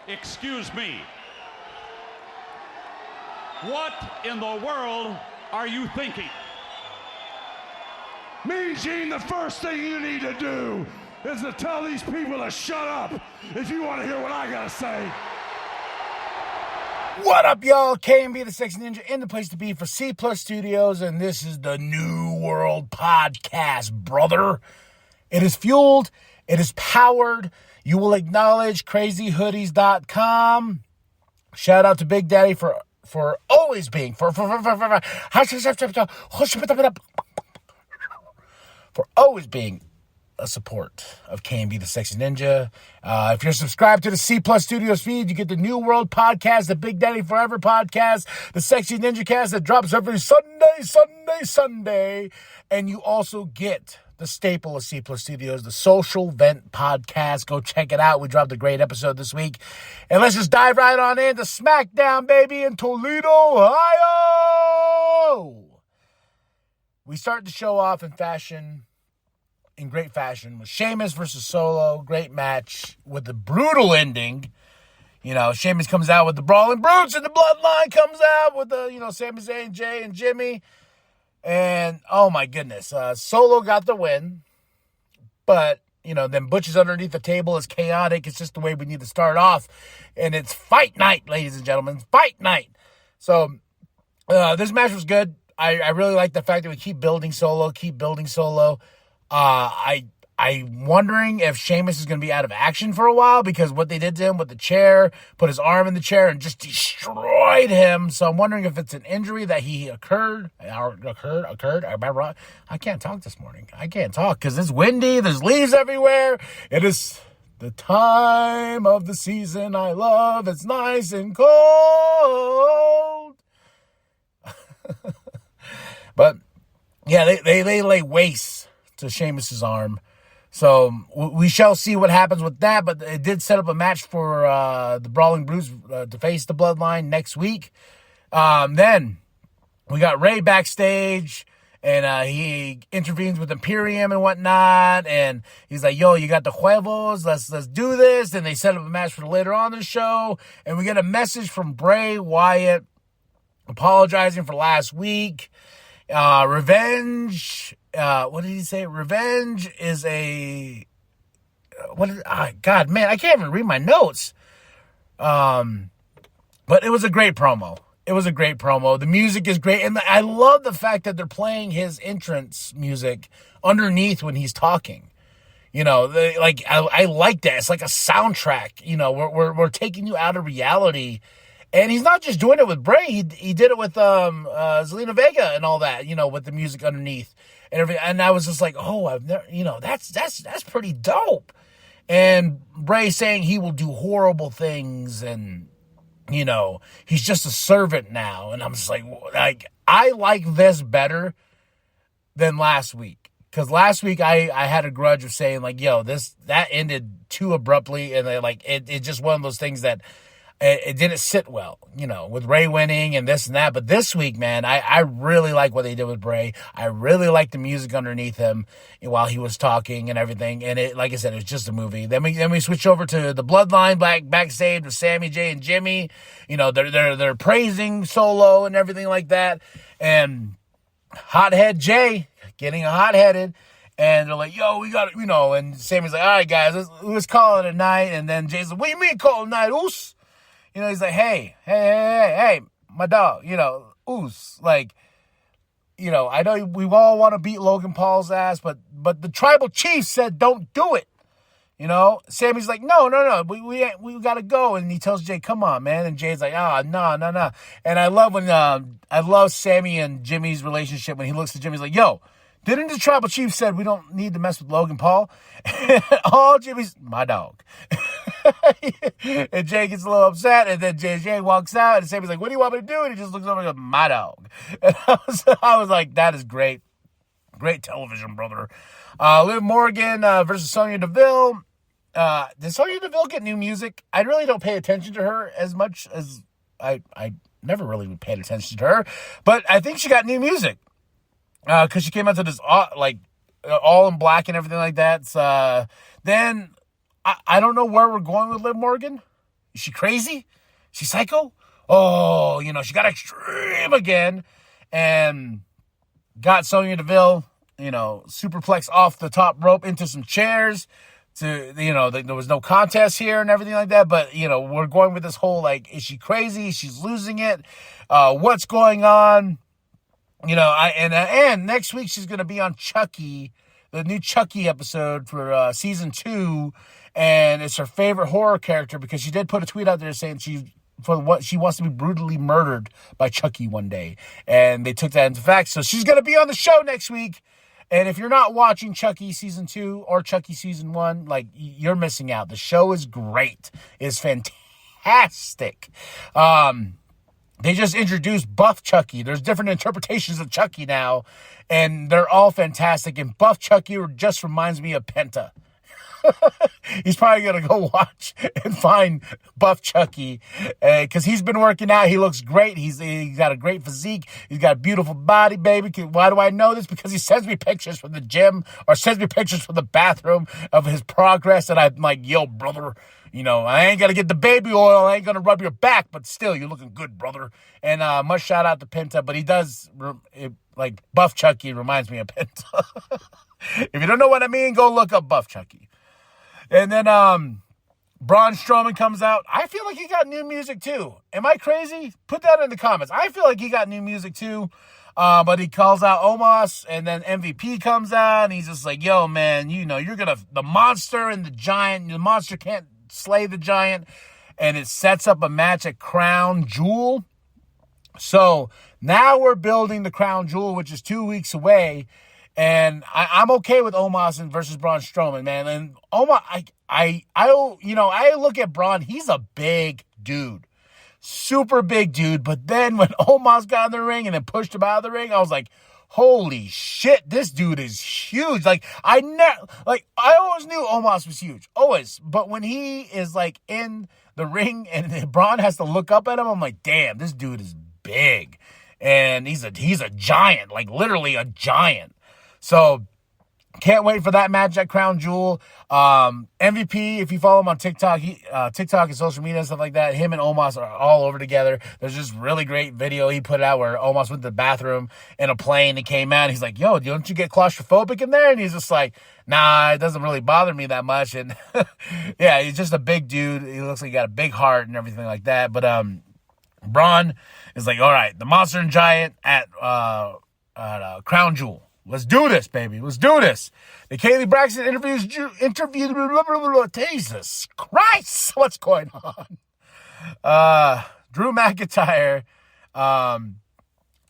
Excuse me. What in the world are you thinking? Mean Gene, the first thing you need to do is to tell these people to shut up if you want to hear what I gotta say. What up, y'all? KMB the Sexy Ninja in the place to be for C Plus Studios, and this is the New World Podcast, brother. It is fueled. It is powered. You will acknowledge crazyhoodiez.com. Shout out to Big Daddy for always being for always being a support of KMB the Sexy Ninja. If you're subscribed to the C Plus Studios feed, you get the New World Podcast, the Big Daddy Forever Podcast, the Sexy Ninja Cast that drops every Sunday, and you also get the staple of C Plus Studios, the Social Vent Podcast. Go check it out. We dropped a great episode this week. And let's just dive right on into SmackDown, baby, in Toledo, Ohio. We start the show off in great fashion, with Sheamus versus Solo. Great match with a brutal ending. You know, Sheamus comes out with the Brawling Brutes, and the Bloodline comes out with the, Sami Zayn, Jay, and Jimmy. And, oh my goodness, Solo got the win, but, then Butch is underneath the table. It's chaotic. It's just the way we need to start off, and it's fight night, ladies and gentlemen, fight night. So, this match was good. I really like the fact that we keep building Solo. I'm wondering if Sheamus is going to be out of action for a while, because what they did to him with the chair, put his arm in the chair and just destroyed him. So I'm wondering if it's an injury that occurred. Am I wrong? I can't talk this morning. I can't talk because it's windy. There's leaves everywhere. It is the time of the season I love. It's nice and cold. But yeah, they lay waste to Sheamus's arm. So we shall see what happens with that, but it did set up a match for the Brawling Brutes to face the Bloodline next week. Then we got Ray backstage, and he intervenes with Imperium and whatnot, and he's like, yo, you got the huevos, let's do this. And they set up a match for later on in the show, and we get a message from Bray Wyatt apologizing for last week. Revenge... what did he say? Revenge is God, man, I can't even read my notes. But it was a great promo. The music is great. And I love the fact that they're playing his entrance music underneath when he's talking. I like that. It's like a soundtrack. We're taking you out of reality. And he's not just doing it with Bray. He did it with Zelina Vega and all that, with the music underneath and everything. And I was just like, oh, I've never, that's pretty dope. And Bray saying he will do horrible things, and he's just a servant now. And I'm just like I like this better than last week, because last week I had a grudge of saying that ended too abruptly, and it's just one of those things that. It didn't sit well, with Ray winning and this and that. But this week, man, I really like what they did with Bray. I really like the music underneath him while he was talking and everything. And it, like I said, it's just a movie. Then we switch over to the Bloodline backstage with Sammy, Jay, and Jimmy. They're praising Solo and everything like that. And hothead Jay getting hot-headed. And they're like, yo, we got it, and Sammy's like, all right, guys, let's call it a night. And then Jay's like, what do you mean call it a night, oos? He's like, hey, my dog, oos. I know we all want to beat Logan Paul's ass, but the tribal chief said don't do it. Sammy's like, no, we got to go. And he tells Jay, come on, man. And Jay's like, no. And I love Sammy and Jimmy's relationship when he looks at Jimmy, he's like, yo, didn't the tribal chief said we don't need to mess with Logan Paul? All Jimmy's, my dog. And Jay gets a little upset, and then Jay walks out, and Sammy's like, what do you want me to do? And he just looks over and goes, my dog. And I was like, that is great. Great television, brother. Liv Morgan versus Sonya Deville. Did Sonya Deville get new music? I really don't pay attention to her as much as I never really paid attention to her, but I think she got new music. Because she came out to this, all in black and everything like that. Then I don't know where we're going with Liv Morgan. Is she crazy? Is she psycho? Oh, she got extreme again and got Sonya Deville, superplex off the top rope into some chairs. There was no contest here and everything like that. But, we're going with this whole, is she crazy? She's losing it. What's going on? And next week she's going to be on Chucky, the new Chucky episode for season 2. And it's her favorite horror character because she did put a tweet out there saying she wants to be brutally murdered by Chucky one day. And they took that into fact. So she's going to be on the show next week. And if you're not watching Chucky season 2 or Chucky season 1, you're missing out. The show is great. It's fantastic. They just introduced Buff Chucky. There's different interpretations of Chucky now, and they're all fantastic. And Buff Chucky just reminds me of Penta. He's probably going to go watch and find Buff Chucky because he's been working out. He looks great. He's got a great physique. He's got a beautiful body, baby. Why do I know this? Because he sends me pictures from the gym or sends me pictures from the bathroom of his progress. And I'm like, yo, brother, I ain't going to get the baby oil. I ain't going to rub your back, but still, you're looking good, brother. And much shout out to Penta, but he does, Buff Chucky reminds me of Penta. If you don't know what I mean, go look up Buff Chucky. And then Braun Strowman comes out. I feel like he got new music too. Am I crazy? Put that in the comments. I feel like he got new music too. But he calls out Omos, and then MVP comes out, and he's just like, yo, man, you're going to, the monster and the giant, the monster can't slay the giant. And it sets up a match at Crown Jewel. So now we're building the Crown Jewel, which is 2 weeks away. And I'm okay with Omos versus Braun Strowman, man. And Omos, I look at Braun, he's a big dude. Super big dude. But then when Omos got in the ring and then pushed him out of the ring, I was like, holy shit, this dude is huge. I always knew Omos was huge. Always. But when he is in the ring and Braun has to look up at him, I'm like, damn, this dude is big. And he's a giant, literally a giant. So, can't wait for that match at Crown Jewel. MVP, if you follow him on TikTok, TikTok and social media and stuff like that, him and Omos are all over together. There's this really great video he put out where Omos went to the bathroom in a plane and came out. And he's like, yo, don't you get claustrophobic in there? And he's just like, nah, it doesn't really bother me that much. And yeah, he's just a big dude. He looks like he got a big heart and everything like that. But Braun is like, all right, the monster and giant at Crown Jewel. Let's do this, baby. Let's do this. The Kaylee Braxton interviews. Jesus Christ, what's going on? Drew McIntyre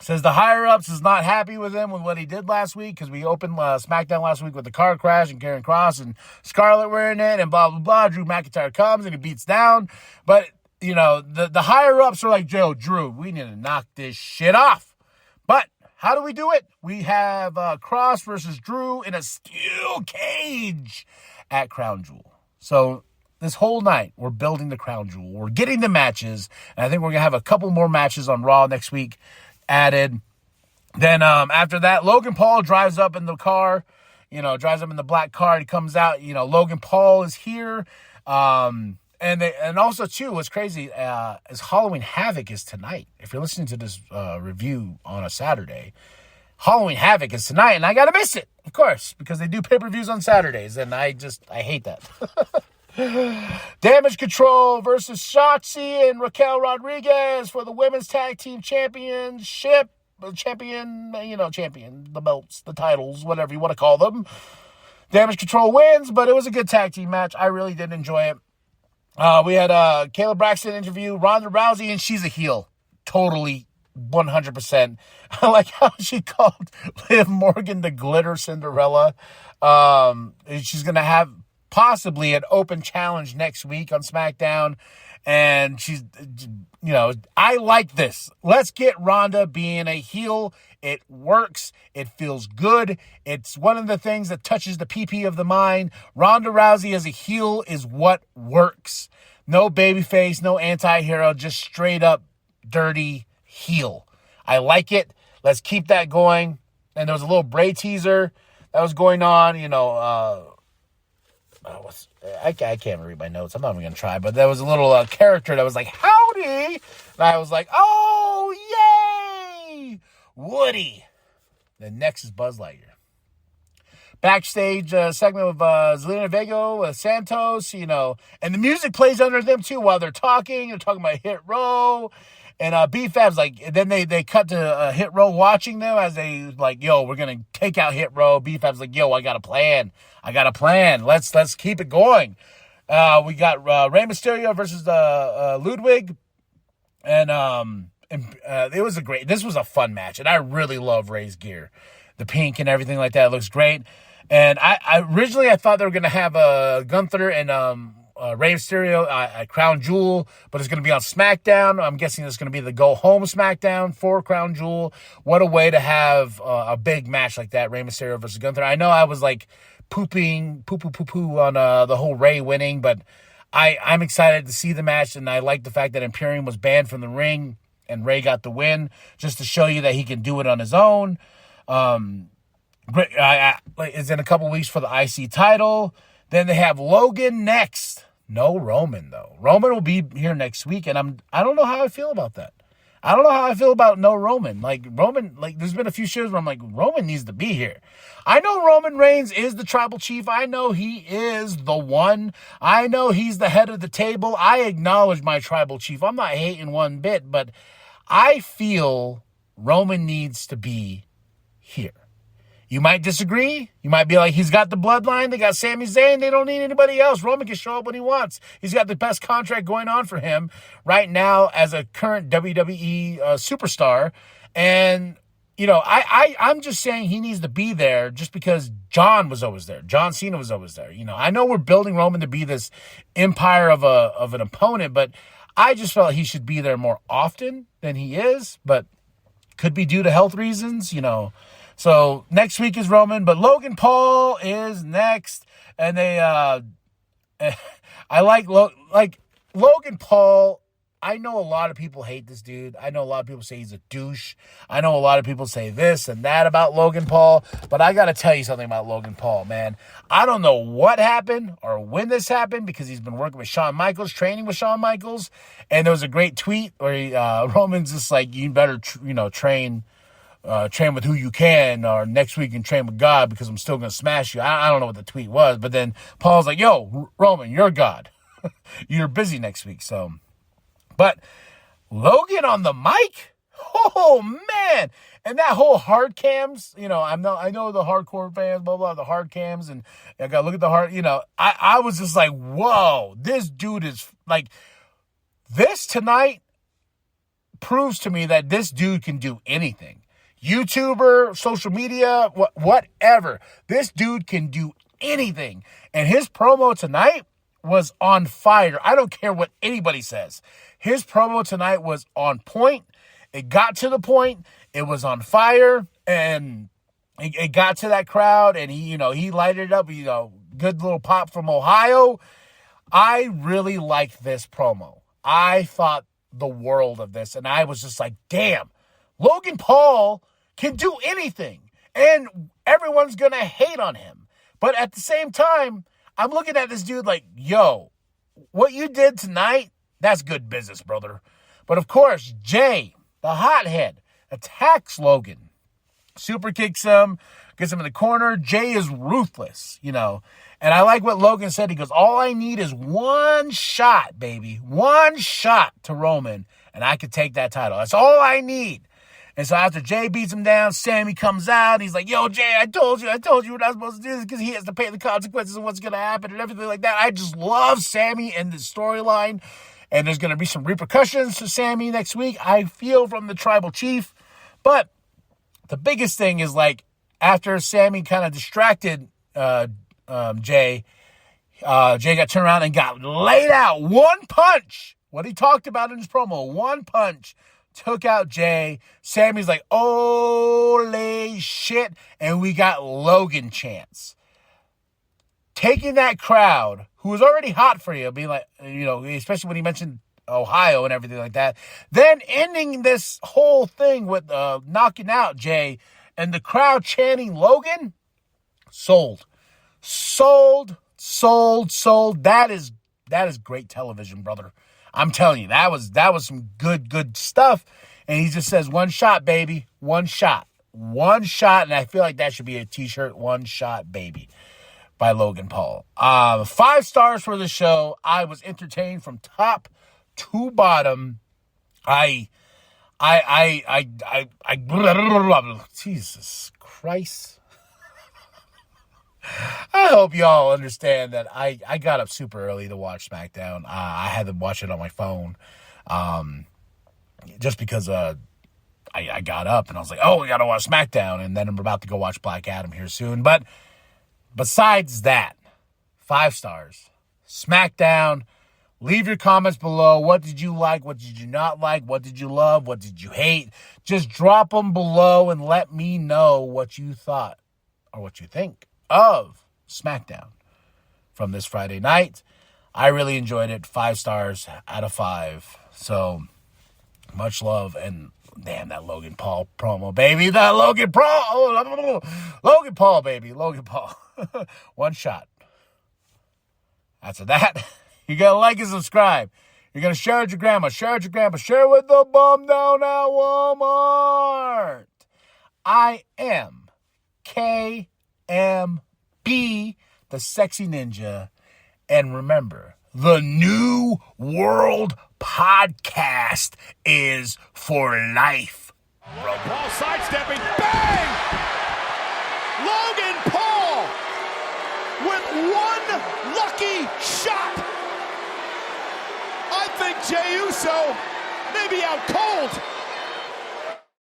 says the higher-ups is not happy with him with what he did last week because we opened SmackDown last week with the car crash and Karrion Kross and Scarlett were in it and blah, blah, blah. Drew McIntyre comes and he beats down. But, the higher-ups are like, yo, Drew, we need to knock this shit off. But how do we do it? We have Kross versus Drew in a steel cage at Crown Jewel. So this whole night, we're building the Crown Jewel. We're getting the matches. And I think we're going to have a couple more matches on Raw next week added. Then after that, Logan Paul drives up in the car, drives up in the black car. He comes out, Logan Paul is here. And also, too, what's crazy is Halloween Havoc is tonight. If you're listening to this review on a Saturday, Halloween Havoc is tonight, and I got to miss it, of course, because they do pay-per-views on Saturdays, and I hate that. Damage Control versus Shotzi and Raquel Rodriguez for the Women's Tag Team Championship. Champion, the belts, the titles, whatever you want to call them. Damage Control wins, but it was a good tag team match. I really did enjoy it. We had Kayla Braxton interview Ronda Rousey, and she's a heel. Totally, 100%. I like how she called Liv Morgan the Glitter Cinderella. She's going to have possibly an open challenge next week on SmackDown. And she's, I like this. Let's get Ronda being a heel. It works. It feels good. It's one of the things that touches the PP of the mind. Ronda Rousey as a heel is what works. No babyface, no anti-hero, just straight up dirty heel. I like it. Let's keep that going. And there was a little Bray teaser that was going on, I can't read my notes. I'm not even going to try. But there was a little character that was like, howdy. And I was like, oh, yay. Woody. Then next is Buzz Lightyear. Backstage segment with Zelina Vega, Santos, and the music plays under them too while they're talking. They're talking about Hit Row. And B-Fab's like, then they cut to Hit Row watching them as they like, yo, we're going to take out Hit Row. B-Fab's like, yo, I got a plan. Let's keep it going. We got Rey Mysterio versus Ludwig. And this was a fun match. And I really love Rey's gear. The pink and everything like that. It looks great. And I originally thought they were going to have Gunther and Rey Mysterio at Crown Jewel, but it's going to be on SmackDown. I'm guessing it's going to be the go-home SmackDown for Crown Jewel. What a way to have a big match like that, Rey Mysterio versus Gunther. I know I was like poo on the whole Rey winning, but I'm excited to see the match, and I like the fact that Imperium was banned from the ring and Rey got the win, just to show you that he can do it on his own. It's in a couple weeks for the IC title. Then they have Logan next. No Roman, though. Roman will be here next week, and I don't know how I feel about that. I don't know how I feel about no Roman. Roman, there's been a few shows where I'm like, Roman needs to be here. I know Roman Reigns is the tribal chief. I know he is the one. I know he's the head of the table. I acknowledge my tribal chief. I'm not hating one bit, but I feel Roman needs to be here. You might disagree. You might be like, he's got the bloodline. They got Sami Zayn. They don't need anybody else. Roman can show up when he wants. He's got the best contract going on for him right now as a current WWE superstar. And, I'm just saying he needs to be there just because John was always there. John Cena was always there. I know we're building Roman to be this empire of an opponent, but I just felt he should be there more often than he is, but could be due to health reasons, So next week is Roman, but Logan Paul is next, and they, I like Logan Paul. I know a lot of people hate this dude. I know a lot of people say he's a douche. I know a lot of people say this and that about Logan Paul, but I got to tell you something about Logan Paul, man. I don't know what happened or when this happened because he's been working with Shawn Michaels, training with Shawn Michaels, and there was a great tweet where Roman's just like, you better, train with who you can, or next week you can train with God because I'm still going to smash you. I don't know what the tweet was, but then Paul's like, yo, Roman, you're God. You're busy next week. So, but Logan on the mic? Oh, man. And that whole hard cams, I know the hardcore fans, blah, blah, the hard cams, and I got to look at the hard, I was just like, whoa, this dude is like, this tonight proves to me that this dude can do anything. YouTuber, social media, whatever. This dude can do anything. And his promo tonight was on fire. I don't care what anybody says. His promo tonight was on point. It got to the point. It was on fire. And it got to that crowd. And he lighted it up. Good little pop from Ohio. I really liked this promo. I thought the world of this. And I was just like, damn, Logan Paul can do anything, and everyone's going to hate on him. But at the same time, I'm looking at this dude like, yo, what you did tonight, that's good business, brother. But of course, Jay, the hothead, attacks Logan. Super kicks him, gets him in the corner. Jay is ruthless, And I like what Logan said. He goes, all I need is one shot, baby. One shot to Roman, and I could take that title. That's all I need. And so after Jay beats him down, Sammy comes out. And he's like, yo, Jay, I told you we're not supposed to do this because he has to pay the consequences of what's going to happen and everything like that. I just love Sammy and the storyline. And there's going to be some repercussions to Sammy next week, I feel, from the tribal chief. But the biggest thing is, after Sammy kind of distracted Jay, Jay got turned around and got laid out. One punch. What he talked about in his promo, one punch. Took out Jay. Sammy's like, holy shit. And we got Logan chants. Taking that crowd, who was already hot for you, being like, especially when he mentioned Ohio and everything like that. Then ending this whole thing with knocking out Jay and the crowd chanting Logan. Sold Sold. That is great television, brother. I'm telling you, that was some good stuff. And he just says, one shot, baby. One shot. One shot. And I feel like that should be a t-shirt. One shot, baby, by Logan Paul. 5 stars for the show. I was entertained from top to bottom. Jesus Christ. I hope y'all understand that I got up super early to watch SmackDown. I had to watch it on my phone. Just because I got up and I was like, oh, we got to watch SmackDown. And then I'm about to go watch Black Adam here soon. But besides that, 5 stars. SmackDown. Leave your comments below. What did you like? What did you not like? What did you love? What did you hate? Just drop them below and let me know what you thought or what you think of SmackDown from this Friday night. I really enjoyed it. 5 stars out of 5. So much love. And damn, that Logan Paul promo, baby. That Logan Paul, baby. Logan Paul. One shot. After that, you gotta like and subscribe. You're gonna share it with your grandma. Share it with your grandpa. Share it with the bum down at Walmart. I am KMB, the Sexy Ninja. And remember, the New World Podcast is for life. Paul sidestepping. Bang! Logan Paul with one lucky shot. I think Jey Uso may be out cold.